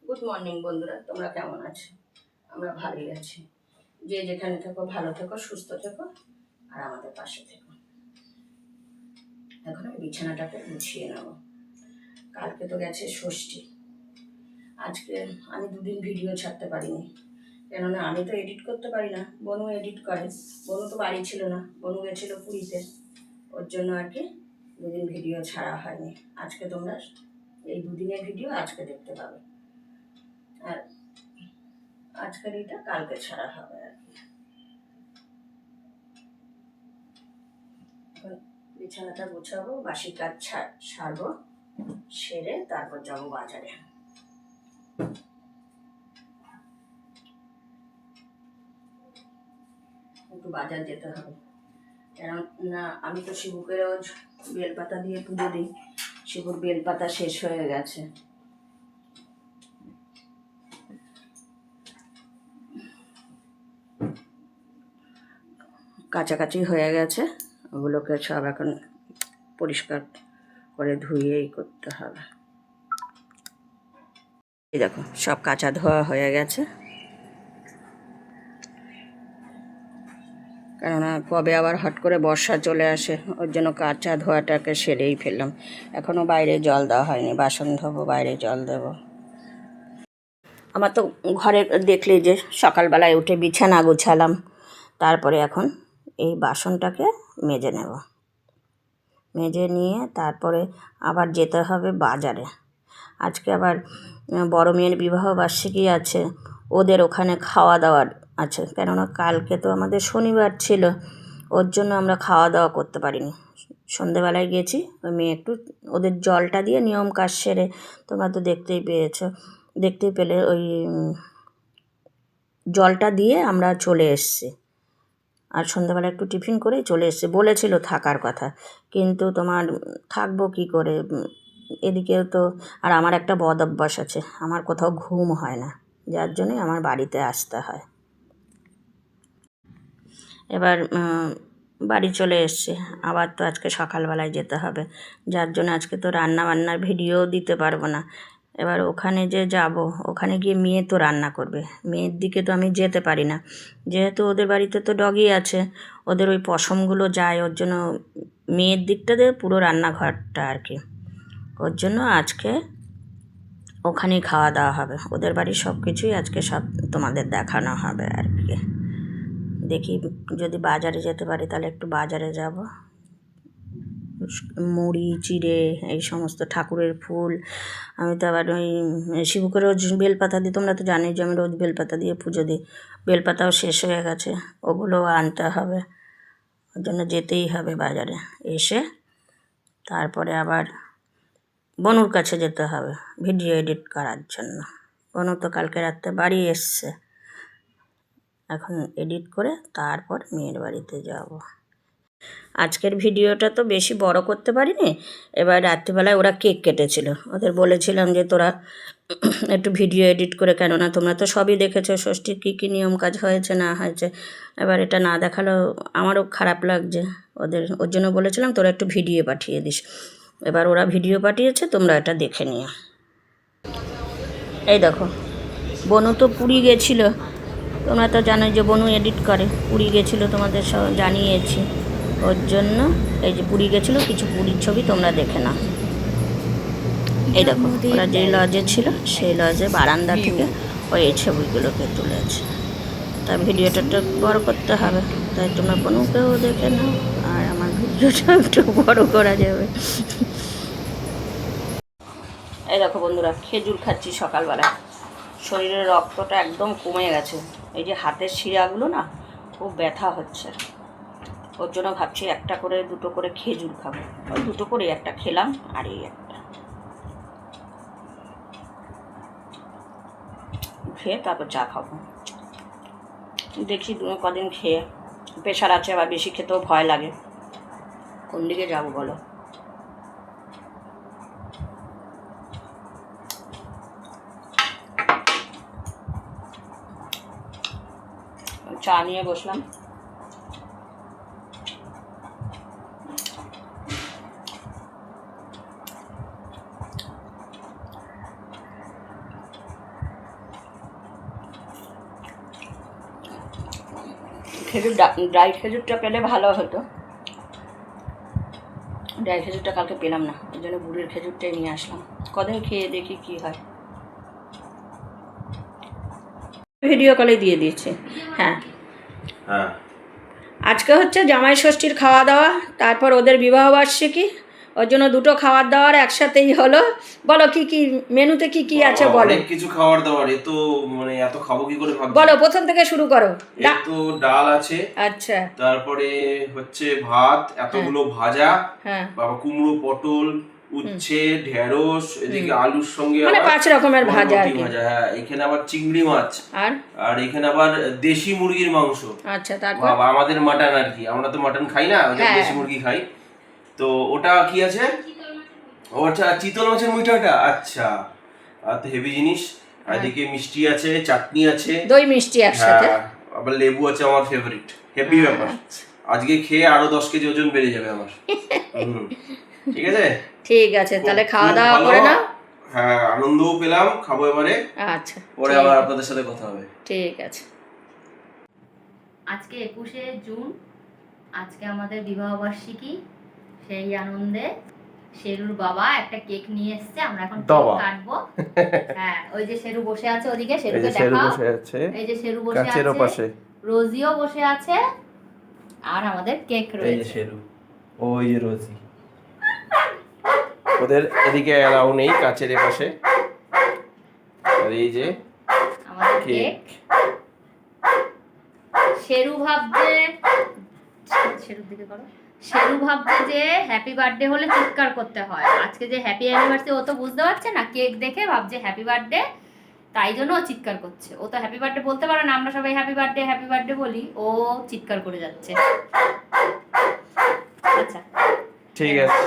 Good morning বন্ধুরা, তোমরা কেমন আছো? আমরা ভালোই আছি। যে যেখানে থেকো ভালো থেকো, সুস্থ থেকো, আর আমাদের পাশে থেকো। এখন আমি বিছানাটাকে গুছিয়ে নেব। কালকে তো গেছে ষষ্ঠী। আজকে আমি দুদিন ভিডিও ছাড়তে পারিনি, কেননা আমি তো এডিট করতে পারি না, বনু এডিট করে। বনু তো বাড়ি ছিল না, বনু গেছিল পুরীতে, ওর জন্য আর কি দুদিন ভিডিও ছাড়া হয়নি। আজকে তোমরা এই দুদিনের ভিডিও আজকে দেখতে পাবে, আর আজকের এটা কালকে ছাড়া হবে আর কি। এখন বিছানাটা গোছাবো, বাসি কাজ সারবো, সেরে তারপর যাবো বাজারে। একটু বাজার যেতে হবে, কেননা আমি তো শিবুকে রোজ বেলপাতা দিয়ে পুজো দিই। শিবুর বেলপাতা শেষ হয়ে গেছে। কাছাকাছি হয়ে গেছে, ওগুলোকে সব এখন পরিষ্কার করে ধুয়েই করতে হবে। এই দেখো, সব কাঁচা ধোয়া হয়ে গেছে, কেননা কবে আবার হট করে বর্ষা চলে আসে, ওর জন্য কাঁচা ধোয়াটাকে সেরেই ফেললাম। এখনও বাইরে জল দেওয়া হয়নি, বাসন ধোবো, বাইরে জল দেবো। আমার তো ঘরে দেখলেই যে সকালবেলায় উঠে বিছানা গুছালাম, তারপরে এখন এই বাসনটাকে মেজে নেব। মেজে নিয়ে তারপরে আবার যেতে হবে বাজারে। আজকে আবার বড় মেয়ের বিবাহবার্ষিকী আছে, ওদের ওখানে খাওয়া দাওয়ার আছে, কেননা কালকে তো আমাদের শনিবার ছিল, ওর জন্য আমরা খাওয়া দাওয়া করতে পারিনি। সন্ধেবেলায় গেছি, ওই মেয়ে একটু ওদের জলটা দিয়ে নিয়ম কাজ সেরে, তোমরা তো দেখতেই পেলে, ওই জলটা দিয়ে আমরা চলে এসেছি। আর সন্ধ্যাবেলা একটু টিফিন করেই চলে এসেছি। বলেছিল থাকার কথা, কিন্তু তোমার থাকবো কী করে, এদিকেও তো। আর আমার একটা বদ অভ্যাস আছে, আমার কোথাও ঘুম হয় না, যার জন্যই আমার বাড়িতে আসতে হয়। এবার বাড়ি চলে এসছে, আবার তো আজকে সকালবেলায় যেতে হবে, যার জন্য আজকে তো রান্না বান্নার ভিডিও দিতে পারবো না। এবার ওখানে যে যাব, ওখানে গিয়ে মেয়ে তো রান্না করবে, মেয়ের দিকে তো আমি যেতে পারি না, যেহেতু ওদের বাড়িতে তো ডগি আছে, ওদের ওই পশমগুলো যায়, ওর জন্য মেয়ের দিকটাতে পুরো রান্নাঘরটা আর কি। ওর জন্য আজকে ওখানেই খাওয়া দাওয়া হবে, ওদের বাড়ির সব কিছুই আজকে সব তোমাদের দেখানো হবে আর কি। দেখি যদি বাজারে যেতে পারি তাহলে একটু বাজারে যাব। মুড়ি, চিড়ে, এই সমস্ত ঠাকুরের ফুল। আমি তো আবার ওই শিবুকে রোজ বেলপাতা দিই, তোমরা তো জানোই যে আমি রোজ বেলপাতা দিয়ে পুজো দিই। বেলপাতাও শেষ হয়ে গেছে, ওগুলোও আনতে হবে, ওর জন্য যেতেই হবে বাজারে। এসে তারপরে আবার বনুর কাছে যেতে হবে ভিডিও এডিট করার জন্য। বনু তো কালকে রাত্রে বাড়ি এসছে, এখন এডিট করে তারপর মেয়ের বাড়িতে যাব। আজকের ভিডিওটা তো বেশি বড় করতে পারিনি। এবার রাত্রিবেলায় ওরা কেক কেটেছিল, ওদের বলেছিলাম যে তোরা একটু ভিডিও এডিট করে, কেননা তোমরা তো সবই দেখেছো ষষ্ঠীর কী কী নিয়ম কাজ হয়েছে না হয়েছে। এবার এটা না দেখালেও আমারও খারাপ লাগছে ওর জন্য বলেছিলাম তোরা একটু ভিডিও পাঠিয়ে দিস। এবার ওরা ভিডিও পাঠিয়েছে, তোমরা এটা দেখে নিও। এই দেখো, বনু তো পুরী গেছিলো, তোমরা তো জানোই যে বনু এডিট করে, পুরী গেছিলো, তোমাদের সব জানিয়েছি। ওর জন্য এই যে পুরী গেছিলো, কিছু পুরীর ছবি তোমরা দেখে নাও। এই দেখো, ওরা যে লজে ছিল সেই লজে বারান্দা থেকে ওই এই ছবিগুলোকে তুলেছে। তা ভিডিওটা একটু বড় করতে হবে, তাই তোমরা বনুকেও দেখে নাও, আর আমার ভিডিওটা একটু বড় করা যাবে। এই দেখো বন্ধুরা, খেজুর খাচ্ছি সকালবেলা, শরীরের রক্তটা একদম কমে গেছে। এই যে হাতের শিরাগুলো না খুব ব্যথা হচ্ছে, ওর জন্য ভাবছি একটা করে দুটো করে খেজুর খাবো। ওই দুটো করে একটা খেলাম, আর এই একটা খেয়ে তারপর চা খাবো। দেখি কদিন খেয়ে, প্রেশার আছে, আবার বেশি খেতেও ভয় লাগে। কোন দিকে যাবো বলো? চা নিয়ে বসলাম। খেজুর ড্রাই খেজুরটা পেলে ভালো হতো, ড্রাই খেজুরটা কালকে পেলাম না, ওই জন্য গুড়ের খেজুরটাই নিয়ে আসলাম। কদিন খেয়ে দেখি কি হয়। ভিডিও কলে দিয়ে দিয়েছে। হ্যাঁ হ্যাঁ, আজকে হচ্ছে জামাই ষষ্ঠীর খাওয়া দাওয়া, তারপর ওদের বিবাহবার্ষিকী, ওর জন্য দুটো খাবার দাওয়ার একসাথেই হলো। বলো কি কি মেনুতে কি কি আছে বলো। অনেক কিছু খাবার দাবার, এ তো মানে এত খাবো কি করে ভাবছি। বলো প্রথম থেকে শুরু করো। এ তো ডাল আছে, আচ্ছা তারপরে হচ্ছে ভাত, এতগুলো ভাজা, হ্যাঁ বাবা কুমড়ো, পটল, উচ্ছে, ঢেঁড়স, এদিকে আলুর সঙ্গে মানে আবার 5 রকমের ভাজা আর বরবটি কি। ভাজা, হ্যাঁ এখানে আবার চিংড়ি মাছ, আর আর এখানে আবার দেশি মুরগির মাংস। আচ্ছা তারপর বাবা আমাদের মাটন আর কি, আমরা তো মাটন খাই না, ওদের হ্যাঁ। দেশি মুরগি খাই। তো ওটা কি আছে, ওটা চিতল মাছের মুইঠাটা, আচ্ছা আর তো হেভি জিনিস। আর এদিকে মিষ্টি আছে, চাটনি আছে, দই মিষ্টি একসাথে। হ্যাঁ আবার লেবু আছে, আমার ফেভারিট, হেভি ব্যাপার। আজকে খেয়ে আরো 10 কেজি ওজন বেড়ে যাবে আমার। ঠিক আছে ঠিক আছে, তাহলে খাওয়া খুব দাওয়া ভালো, করে নাও। হ্যাঁ আনন্দও পেলাম, খাবো এবারে, আচ্ছা পরে আবার আপনাদের সাথে কথা হবে। ঠিক আছে। আজকে 21শে জুন, আজকে আমাদের বিবাহবার্ষিকী। সেই আনন্দে শেরুর বাবা একটা কেক নিয়ে এসেছে, আমরা এখন কেক কাটবো। হ্যাঁ ওই যে শেরু বসে আছে ওদিকে, শেরুকে দেখাও। এই যে শেরু বসে আছে, রোজিও বসে আছে, আর আমাদের কেক রয়েছে। এই যে শেরু, ওই যে রোজি, ওদের এদিকে এলাও নেই কাছের পাশে। আর এই যে আমাদের কেক। শেরু ভাবছে, শেরুর দিকে করো, শেরু ভাবছে যে হ্যাপি বার্থডে হলে চিৎকার করতে হয়। আজকে যে হ্যাপি অ্যানিভার্সারি, ও তো বুঝতে পারছে না, কেক দেখে ভাবছে হ্যাপি বার্থডে, তাই জন্য ও চিৎকার করছে। ও তো হ্যাপি বার্থডে বলতে পারে না, আমরা সবাই হ্যাপি বার্থডে বলি, ও চিৎকার করে যাচ্ছে। আচ্ছা ঠিক আছে।